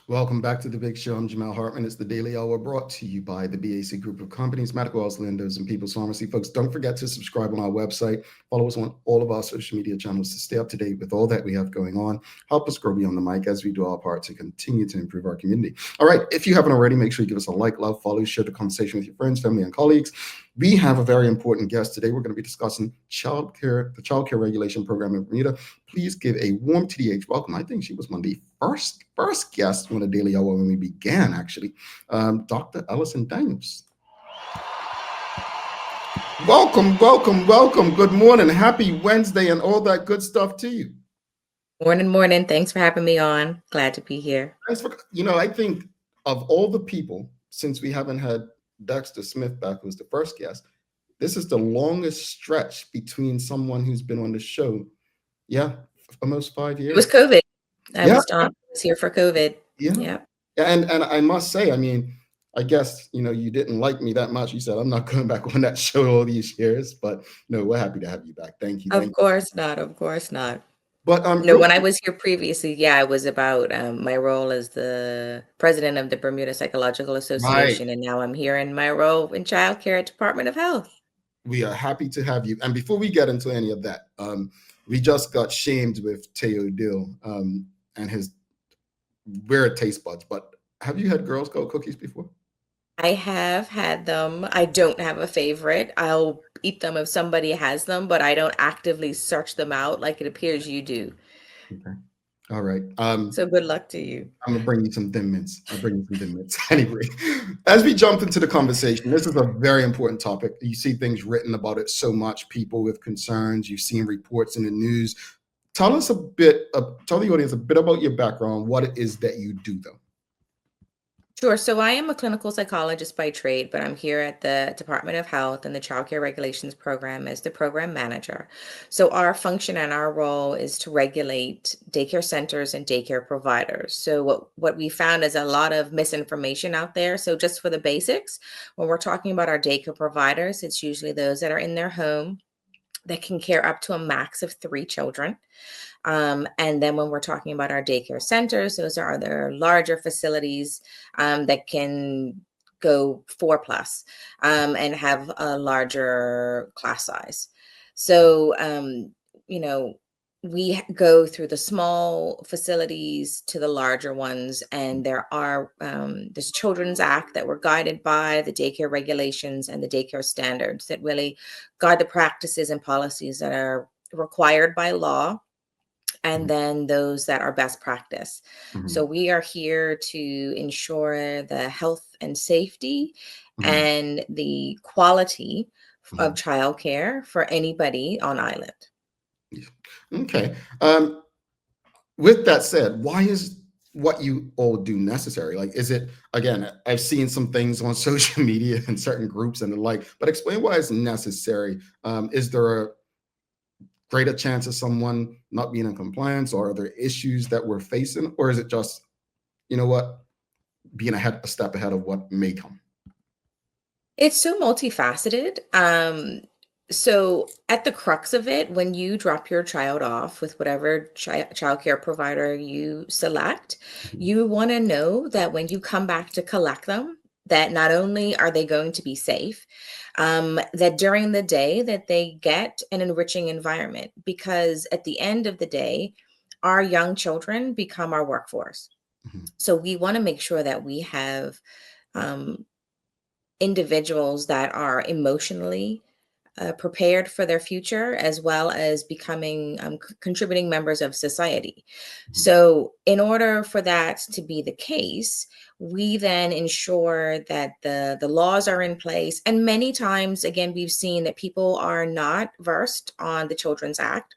Welcome back to the Big Show. I'm Jamel Hartman. It's the Daily Hour brought to you by the BAC Group of Companies, Medical House Lenders, and People's Pharmacy. Folks, don't forget to subscribe on our website. Follow us on all of our social media channels to stay up to date with all that we have going on. Help us grow beyond the mic as we do our part to continue to improve our community. All right, if you haven't already, make sure you give us a like, love, follow, share the conversation with your friends, family, and colleagues. We have a very important guest today. We're going to be discussing the childcare regulation program in Bermuda. Please give a warm TDH welcome. I think she was one of the first guest on the Daily Hour when we began, actually. Dr. Alison Daniels. Welcome, welcome, welcome. Good morning. Happy Wednesday and all that good stuff to you. Morning. Thanks for having me on. Glad to be here. Thanks for, I think of all the people, since we haven't had Dexter Smith back, who was the first guest, this is the longest stretch between someone who's been on the show. Yeah, almost 5 years. It was COVID. I was here for COVID. Yeah. And I must say, I mean, I guess, you didn't like me that much. You said, I'm not going back on that show all these years, but no, we're happy to have you back. Thank you. Of course not. But when I was here previously, it was about my role as the president of the Bermuda Psychological Association, and now I'm here in my role in Childcare at Department of Health. We are happy to have you. And before we get into any of that, we just got shamed with Teo Dill and his weird taste buds. But have you had Girl Scout cookies before? I have had them. I don't have a favorite. I'll eat them if somebody has them, but I don't actively search them out like it appears you do. Okay. All right. So good luck to you. I'm gonna bring you some Thin Mints. Anyway, as we jump into the conversation, this is a very important topic. You see things written about it so much, people with concerns. You've seen reports in the news. Tell the audience a bit about your background, what it is that you do, though. Sure. So I am a clinical psychologist by trade, but I'm here at the Department of Health and the Childcare Regulations Program as the program manager. So our function and our role is to regulate daycare centers and daycare providers. So what we found is a lot of misinformation out there. So just for the basics, when we're talking about our daycare providers, it's usually those that are in their home that can care up to a max of 3 children. And then when we're talking about our daycare centers, those are other larger facilities that can go 4+ and have a larger class size. So, we go through the small facilities to the larger ones, and there's Children's Act that we're guided by, the daycare regulations and the daycare standards that really guide the practices and policies that are required by law, and then those that are best practice. So we are here to ensure the health and safety and the quality of childcare for anybody on island. Okay. With that said, why is what you all do necessary? Like, is it, again, I've seen some things on social media and certain groups and the like, but explain why it's necessary. Is there a greater chance of someone not being in compliance, or are there issues that we're facing, or is it just, being a step ahead of what may come? It's so multifaceted. So at the crux of it, when you drop your child off with whatever childcare provider you select, you want to know that when you come back to collect them, that not only are they going to be safe, that during the day that they get an enriching environment, because at the end of the day, our young children become our workforce. So we want to make sure that we have individuals that are emotionally prepared for their future, as well as becoming contributing members of society. So in order for that to be the case, we then ensure that the laws are in place. And many times, again, we've seen that people are not versed on the Children's Act.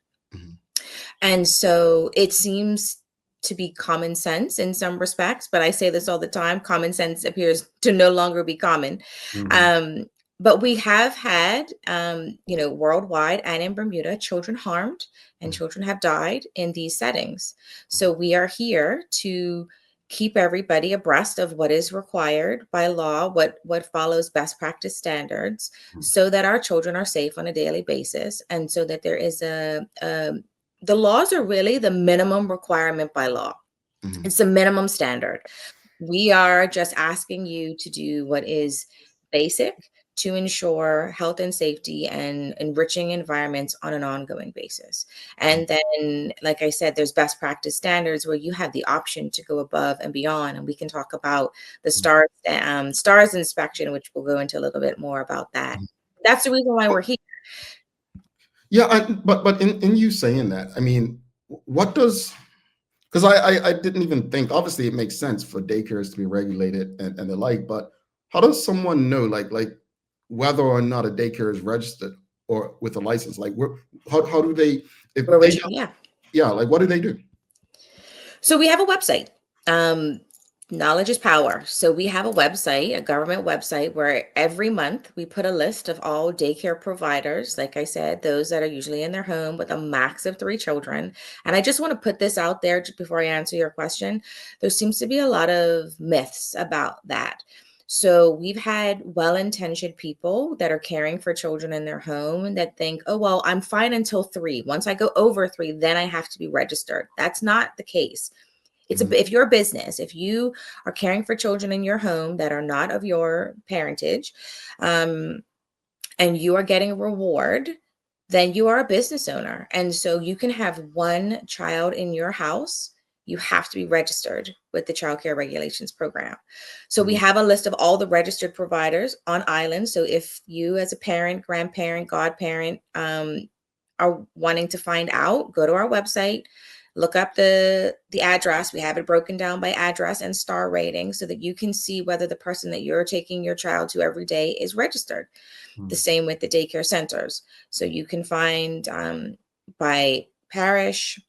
And so it seems to be common sense in some respects, but I say this all the time, common sense appears to no longer be common. But we have had, worldwide and in Bermuda, children harmed and children have died in these settings. So we are here to keep everybody abreast of what is required by law, what follows best practice standards, so that our children are safe on a daily basis, and so that there is the laws are really the minimum requirement by law. Mhm. It's the minimum standard. We are just asking you to do what is basic to ensure health and safety and enriching environments on an ongoing basis. And then, like I said, there's best practice standards where you have the option to go above and beyond. And we can talk about the stars inspection, which we'll go into a little bit more about that. That's the reason why we're here. Yeah, but in you saying that, I mean, what does, because I didn't even think, obviously it makes sense for daycares to be regulated and the like, but how does someone know like whether or not a daycare is registered or with a license? Like how do they, if Where they would you, don't, yeah. yeah, like what do they do? So we have a website. Um, Knowledge is power. So we have a website, a government website, where every month we put a list of all daycare providers. Like I said, those that are usually in their home with a max of 3 children. And I just want to put this out there just before I answer your question. There seems to be a lot of myths about that. So we've had well-intentioned people that are caring for children in their home that think, oh, well, I'm fine until 3. Once I go over 3, then I have to be registered. That's not the case. Mhm. If you're a business, if you are caring for children in your home that are not of your parentage, um, and you are getting a reward, then you are a business owner. And so you can have 1 child in your house. You have to be registered with the Childcare Regulations Program. So we Mhm. have a list of all the registered providers on island. So if you, as a parent, grandparent, godparent, are wanting to find out, go to our website, look up the address. We have it broken down by address and star rating so that you can see whether the person that you're taking your child to every day is registered. The Mhm. same with the daycare centers. So you can find by parish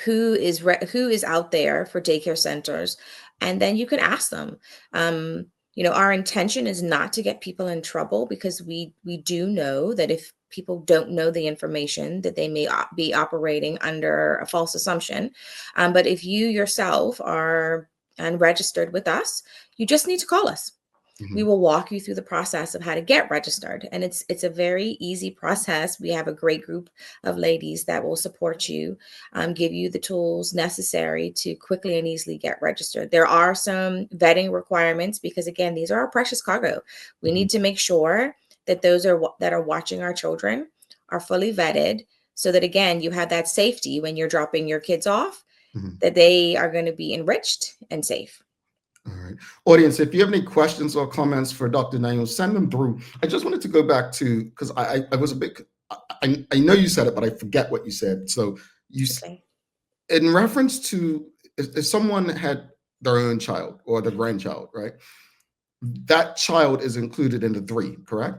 who is out there for daycare centers, and then you can ask them. Our intention is not to get people in trouble, because we do know that if people don't know the information, that they may be operating under a false assumption. But if you yourself are unregistered with us, you just need to call us. We Mhm. will walk you through the process of how to get registered, and it's a very easy process. We have a great group of ladies that will support you, give you the tools necessary to quickly and easily get registered. There are some vetting requirements because, again, these are our precious cargo. We Mhm. need to make sure that that are watching our children are fully vetted, so that, again, you have that safety when you're dropping your kids off, Mhm. that they are going to be enriched and safe. All right. Audience, if you have any questions or comments for Dr. Daniels, send them through. I just wanted to go back to, because I was a bit, I know you said it, but I forget what you said. So Okay. in reference to, if someone had their own child or their grandchild, right? That child is included in the 3, correct?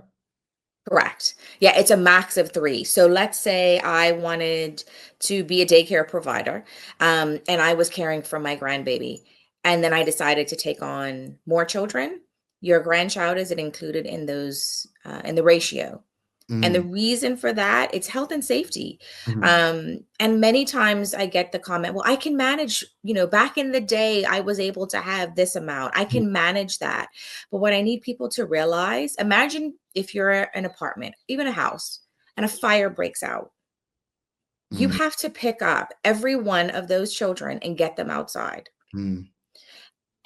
Correct. Yeah, it's a max of 3. So let's say I wanted to be a daycare provider, and I was caring for my grandbaby, and then I decided to take on more children. Your grandchild is included in those in the ratio. And the Mm. reason for that, it's health and safety. Mhm. And many times I get the comment, well, I can manage, back in the day, I was able to have this amount. I Mhm. can manage that. But what I need people to realize, imagine if you're an apartment, even a house, and a fire breaks out. You Mm. have to pick up every one of those children and get them outside. Mm.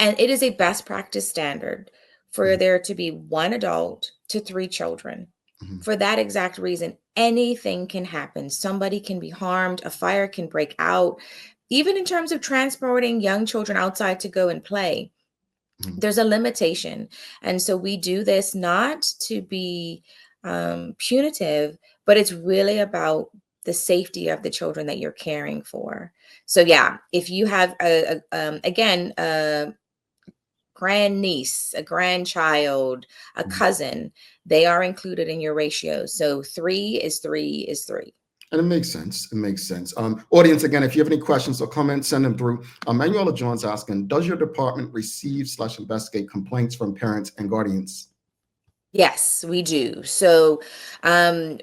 And it is a best practice standard for Mhm. there to be 1 adult to 3 children. Mhm. For that exact reason, anything can happen. Somebody can be harmed, a fire can break out. Even in terms of transporting young children outside to go and play, Mhm. there's a limitation. And so we do this not to be punitive, but it's really about the safety of the children that you're caring for. So yeah, if you have again, grandniece, a grandchild, a Mhm. cousin, they are included in your ratio. So 3 is 3 is 3. And it makes sense. It makes sense. Audience, again, if you have any questions or comments, send them through. Manuela John's asking, does your department receive/investigate complaints from parents and guardians? Yes, we do. So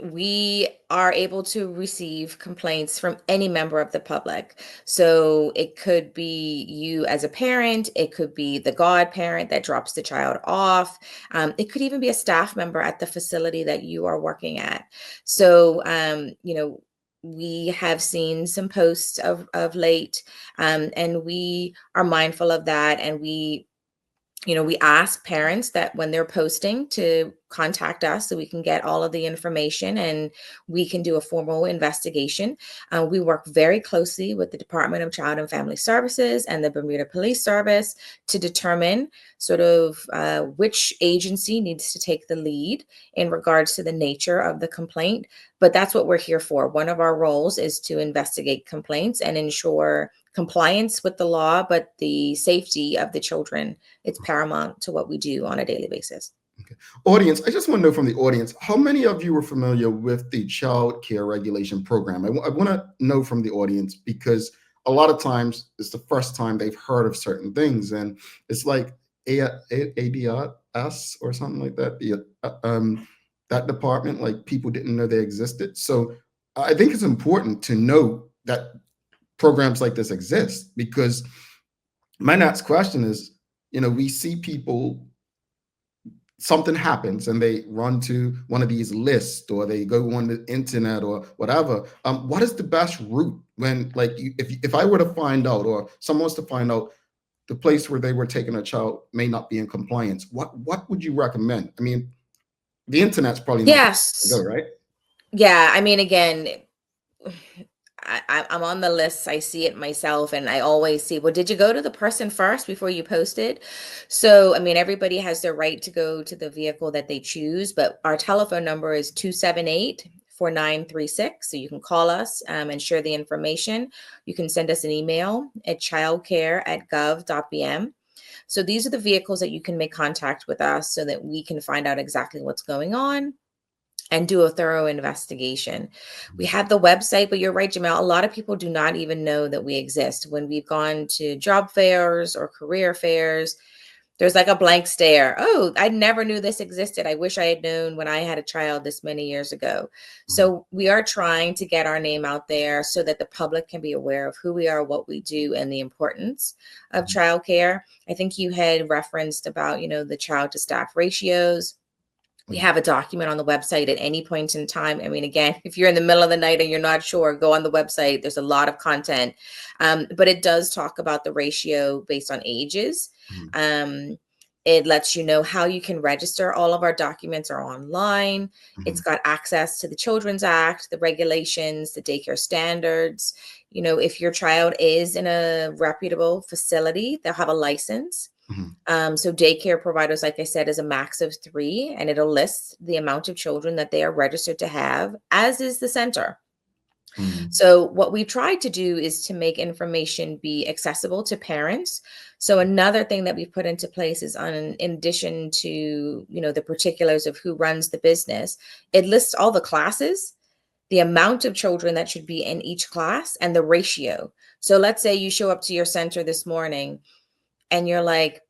we are able to receive complaints from any member of the public. So it could be you as a parent, it could be the godparent that drops the child off, it could even be a staff member at the facility that you are working at. So, we have seen some posts of late, and we are mindful of that. And we ask parents that when they're posting to contact us so we can get all of the information and we can do a formal investigation. We work very closely with the Department of Child and Family Services and the Bermuda Police Service to determine sort of which agency needs to take the lead in regards to the nature of the complaint. But that's what we're here for. One of our roles is to investigate complaints and ensure compliance with the law, but the safety of the children, it's paramount to what we do on a daily basis. Okay. Audience, I just want to know from the audience, how many of you are familiar with the child care regulation program? I want to know from the audience, because a lot of times it's the first time they've heard of certain things, and it's like ADS or something like that. That department, like, people didn't know they existed. So I think it's important to know that programs like this exist, because my next question is, we see people, something happens and they run to one of these lists, or they go on the internet or whatever. What is the best route when, like, if I were to find out, or someone wants to find out, the place where they were taking a child may not be in compliance, what would you recommend? I mean, the internet's probably not the way to Yes. go, right? Yeah. I mean, again, I'm on the list. I see it myself, and I always see, well, did you go to the person first before you posted? So, I mean, everybody has their right to go to the vehicle that they choose, but our telephone number is 278-4936. So you can call us and share the information. You can send us an email at childcare@gov.bm. So these are the vehicles that you can make contact with us so that we can find out exactly what's going on and do a thorough investigation. We have the website, but you're right, Jamel. A lot of people do not even know that we exist. When we've gone to job fairs or career fairs, there's like a blank stare. Oh, I never knew this existed. I wish I had known when I had a child this many years ago. So we are trying to get our name out there so that the public can be aware of who we are, what we do, and the importance of childcare. I think you had referenced about, the child to staff ratios. We have a document on the website at any point in time. I mean, again, if you're in the middle of the night and you're not sure, go on the website. There's a lot of content, but it does talk about the ratio based on ages. Um, it lets you know how you can register. All of our documents are online. It's got access to the Children's Act, the regulations, the daycare standards. If your child is in a reputable facility, they'll have a license. So daycare providers, like I said, is a max of 3, and it'll list the amount of children that they are registered to have, as is the center. So what we tried to do is to make information be accessible to parents. So another thing that we put into place is, in addition to, the particulars of who runs the business, it lists all the classes, the amount of children that should be in each class, and the ratio. So let's say you show up to your center this morning and you're like,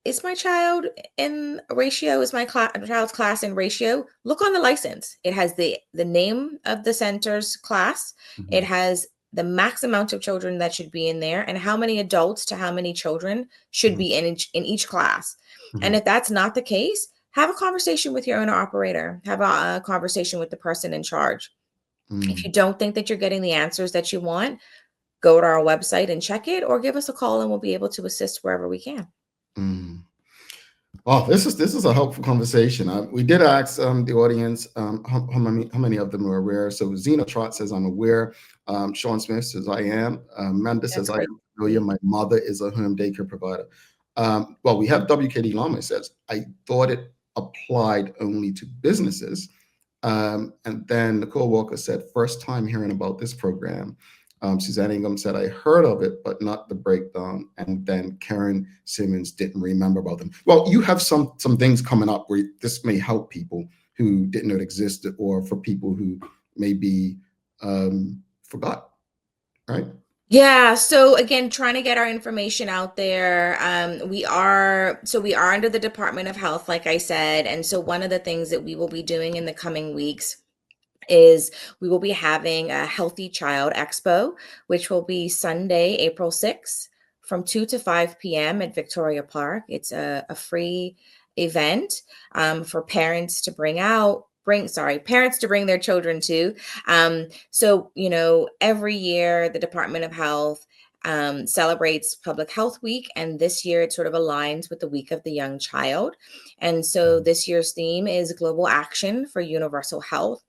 is my child in ratio? Is my child's class in ratio? Look on the license. It has the name of the center's class. It has the max amount of children that should be in there, and how many adults to how many children should be in each class. And if that's not the case, have a conversation with your owner operator. Have a conversation with the person in charge. If you don't think that you're getting the answers that you want, go to our website and check it, or give us a call and we'll be able to assist wherever we can. Oh, this is a helpful conversation. We did ask the audience how many of them are aware. So Zena Trott says, I'm aware. Sean Smith says, I am. Amanda says, I am familiar. My mother is a home daycare provider. Well, we have WKD Lama says, I thought it applied only to businesses. And then Nicole Walker said, first time hearing about this program. Suzanne Ingham said, I heard of it, but not the breakdown. And then Karen Simmons didn't remember about them. Well, you have some things coming up where this may help people who didn't know it existed, or for people who maybe forgot, right? Yeah. So again, trying to get our information out there. We are under the Department of Health, like I said. And so one of the things that we will be doing in the coming weeks is we will be having a Healthy Child Expo, which will be Sunday, April 6th from 2 to 5 p.m. at Victoria Park. It's a free event for parents to bring out parents to bring their children to. So, every year the Department of Health celebrates Public Health Week, and this year it sort of aligns with the Week of the Young Child. And so this year's theme is Global Action for Universal Health.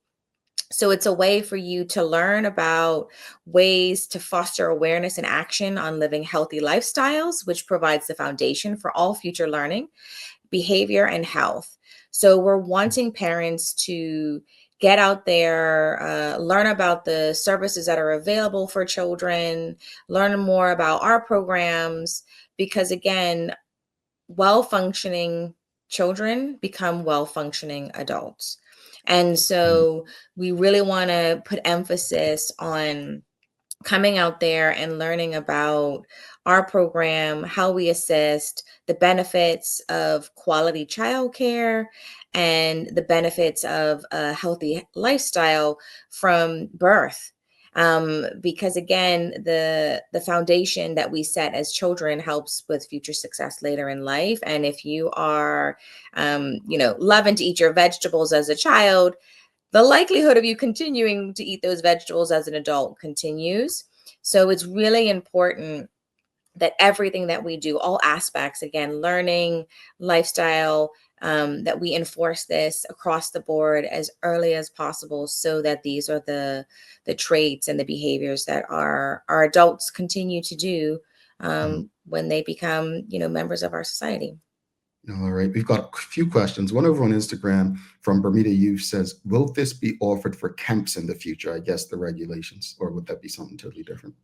So it's a way for you to learn about ways to foster awareness and action on living healthy lifestyles, which provides the foundation for all future learning, behavior, and health. So we're wanting parents to get out there, learn about the services that are available for children, learn more about our programs, because again, well-functioning children become well-functioning adults. And so we really want to put emphasis on coming out there and learning about our program, how we assist, the benefits of quality childcare, and the benefits of a healthy lifestyle from birth. Because again, the foundation that we set as children helps with future success later in life. And if you are, loving to eat your vegetables as a child, the likelihood of you continuing to eat those vegetables as an adult continues. So it's really important that everything that we do, all aspects, again, learning, lifestyle, that we enforce this across the board as early as possible, so that these are the traits and the behaviors that our adults continue to do when they become, members of our society. All right, we've got a few questions. One over on Instagram from Bermuda Youth says, will this be offered for camps in the future? I guess the regulations, or would that be something totally different?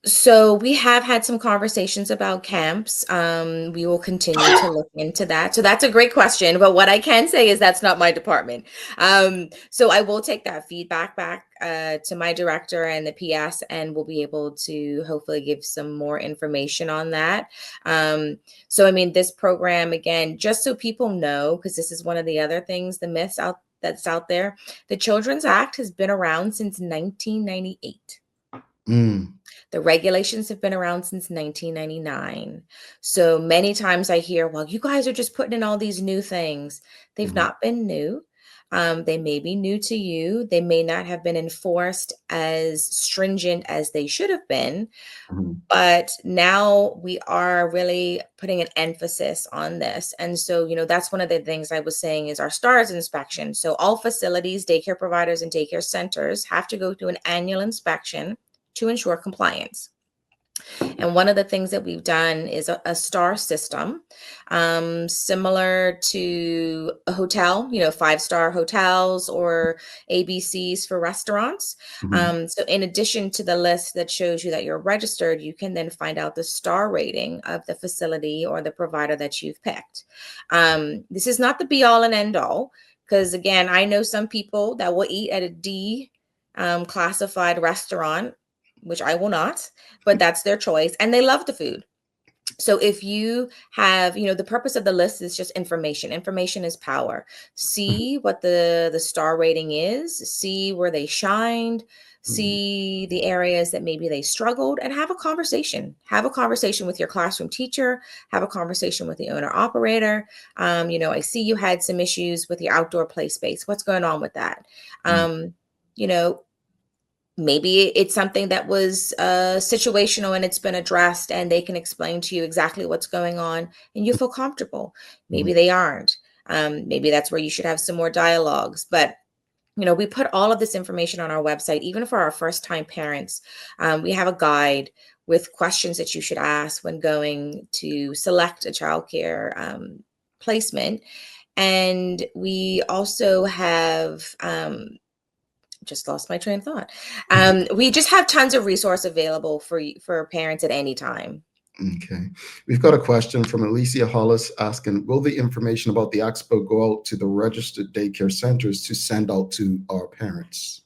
So we have had some conversations about camps. We will continue to look into that. So that's a great question. But what I can say is that's not my department. So I will take that feedback back to my director and the PS, and we'll be able to hopefully give some more information on that. So, I mean, this program, again, just so people know, because this is one of the other things, the myths that's out there, the Children's Act has been around since 1998. Mm, The regulations have been around since 1999. So many times I hear, well, you guys are just putting in all these new things. They've mhm, not been new. They may be new to you. They may not have been enforced as stringent as they should have been. mhm, But now we are really putting an emphasis on this. And so, that's one of the things I was saying is our STARS inspection. So all facilities, daycare providers, and daycare centers have to go through an annual inspection to ensure compliance. And one of the things that we've done is a star system, similar to a hotel, 5-star hotels or ABCs for restaurants. mhm, So in addition to the list that shows you that you're registered, you can then find out the star rating of the facility or the provider that you've picked. This is not the be all and end all, because again, I know some people that will eat at a D classified restaurant, which I will not, but that's their choice. And they love the food. So if you have, the purpose of the list is just information. Information is power. mhm, See what the star rating is, see where they shined, mhm, see the areas that maybe they struggled, and have a conversation. Have a conversation with your classroom teacher, have a conversation with the owner operator. I see you had some issues with your outdoor play space. What's going on with that? mhm, You know, Maybe it's something that was situational and it's been addressed, and they can explain to you exactly what's going on and you feel comfortable. mhm, Maybe they aren't. Maybe that's where you should have some more dialogues. But we put all of this information on our website, even for our first time parents. We have a guide with questions that you should ask when going to select a childcare placement. And we also have just lost my train of thought. mhm. We just have tons of resource available for parents at any time. Okay. We've got a question from Alicia Hollis asking, will the information about the expo go out to the registered daycare centers to send out to our parents?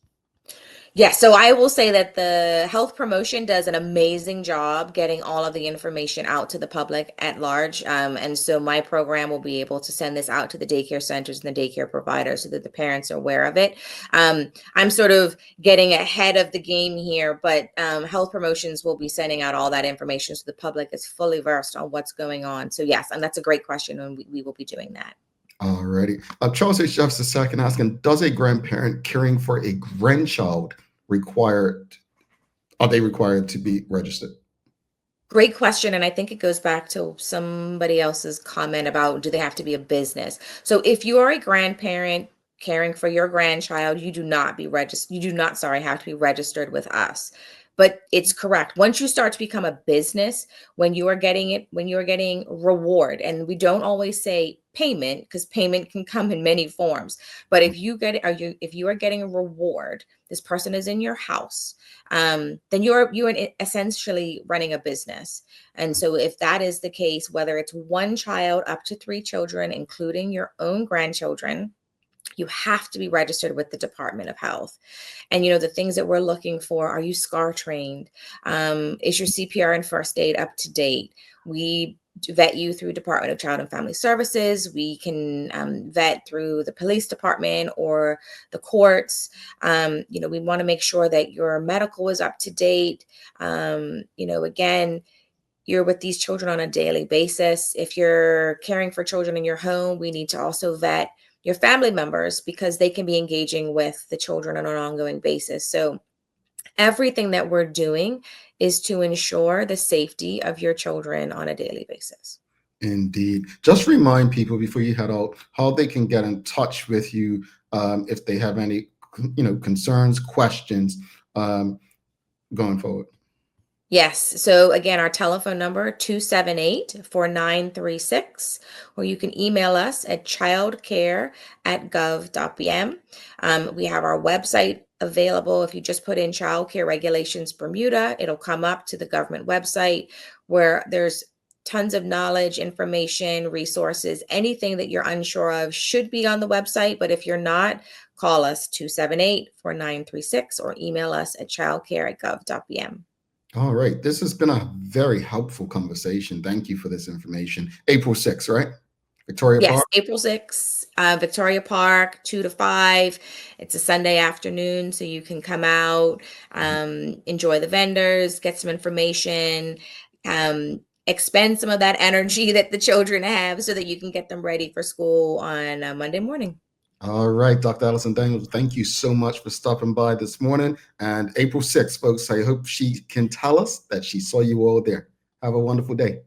Yes, so I will say that the health promotion does an amazing job getting all of the information out to the public at large. And so my program will be able to send this out to the daycare centers and the daycare providers so that the parents are aware of it. I'm sort of getting ahead of the game here, but health promotions will be sending out all that information so the public is fully versed on what's going on. So yes, and that's a great question, and we will be doing that. Alrighty. Charles H. Jeffs II asking, does a grandparent caring for a grandchild required, are they required to be registered? Great question. And I think it goes back to somebody else's comment about do they have to be a business? So if you are a grandparent caring for your grandchild, you do not be registered. You do not, sorry, have to be registered with us. But it's correct. Once you start to become a business, when you are getting it, when you are getting reward, and we don't always say payment because payment can come in many forms. But if you are getting a reward, this person is in your house, then you're essentially running a business. And so if that is the case, whether it's one child up to three children, including your own grandchildren, you have to be registered with the Department of Health. And the things that we're looking for: are you SCAR trained? Is your CPR and first aid up to date? We vet you through Department of Child and Family Services. We can vet through the police department or the courts. We want to make sure that your medical is up to date. Again, you're with these children on a daily basis. If you're caring for children in your home, we need to also vet your family members because they can be engaging with the children on an ongoing basis. So everything that we're doing is to ensure the safety of your children on a daily basis. Indeed. Just remind people before you head out how they can get in touch with you if they have any, concerns, questions going forward. Yes. So again, our telephone number 278-4936, or you can email us at childcare@gov.bm. We have our website available. If you just put in Childcare Regulations Bermuda, it'll come up to the government website where there's tons of knowledge, information, resources. Anything that you're unsure of should be on the website. But if you're not, call us 278-4936 or email us at childcare@gov.bm. All right. This has been a very helpful conversation. Thank you for this information. April 6th, right? Victoria Yes, Park. April 6th, Victoria Park, 2 to 5. It's a Sunday afternoon, so you can come out, enjoy the vendors, get some information, expend some of that energy that the children have so that you can get them ready for school on Monday morning. All right, Dr. Alison Daniels, thank you so much for stopping by this morning. And April 6th, folks, I hope she can tell us that she saw you all there. Have a wonderful day.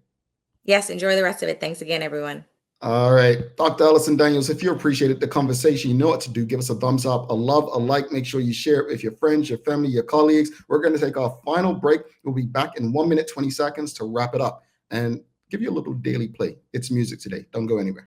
Yes, enjoy the rest of it. Thanks again, everyone. All right, Dr. Alison Daniels, if you appreciated the conversation, you know what to do. Give us a thumbs up, a love, a like. Make sure you share it with your friends, your family, your colleagues. We're going to take our final break. We'll be back in 1 minute, 20 seconds to wrap it up and give you a little daily play. It's music today. Don't go anywhere.